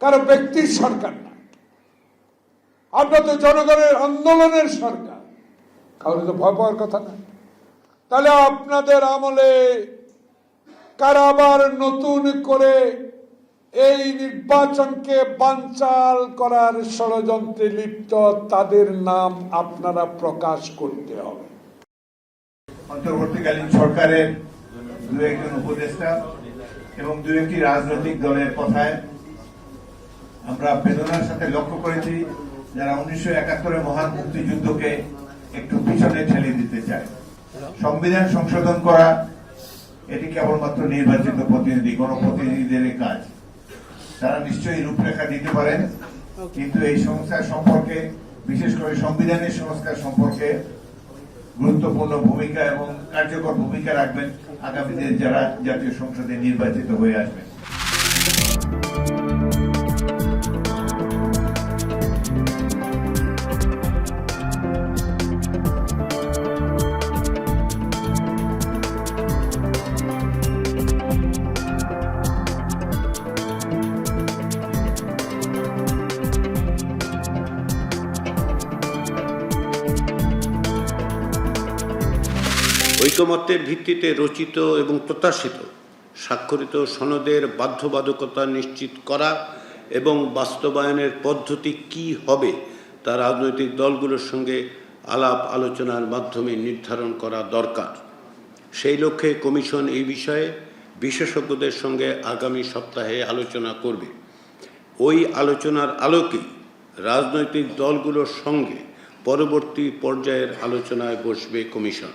কারো ব্যক্তির সরকার না। আমরা তো জনগণের আন্দোলনের সরকার, কারো তো ভয় পাওয়ার কথা না। তাহলে আপনাদের আমলে কারা আবার নতুন করে এই নির্বাচনকে বানচাল করার ষড়যন্ত্রে লিপ্ত, তাদের নাম আপনারা প্রকাশ করতে হবে। অন্তর্বর্তীকালীন সরকারের দু একজন উপদেষ্টা এবং দু একটি রাজনৈতিক দলের কথায় আমরা বেদনার সাথে লক্ষ্য করেছি, যারা 1971 মহান মুক্তিযুদ্ধকে একটু পিছনে ঠেলে দিতে চায়। সংবিধান সংশোধন করা এটি কেবলমাত্র নির্বাচিত প্রতিনিধি, গণপ্রতিনিধিদের কাজ। তারা নিশ্চয়ই রূপরেখা দিতে পারেন, কিন্তু এই সংস্কার সম্পর্কে, বিশেষ করে সংবিধানের সংস্কার সম্পর্কে গুরুত্বপূর্ণ ভূমিকা এবং কার্যকর ভূমিকা রাখবেন আগামী দিনে যারা জাতীয় সংসদে নির্বাচিত হয়ে আসবেন। ঐকমত্যের ভিত্তিতে রচিত এবং প্রত্যাশিত স্বাক্ষরিত সনদের বাধ্যবাধকতা নিশ্চিত করা এবং বাস্তবায়নের পদ্ধতি কি হবে তা রাজনৈতিক দলগুলোর সঙ্গে আলাপ আলোচনার মাধ্যমে নির্ধারণ করা দরকার। সেই লক্ষ্যে কমিশন এই বিষয়ে বিশেষজ্ঞদের সঙ্গে আগামী সপ্তাহে আলোচনা করবে। ওই আলোচনার আলোকেই রাজনৈতিক দলগুলোর সঙ্গে পরবর্তী পর্যায়ের আলোচনায় বসবে কমিশন।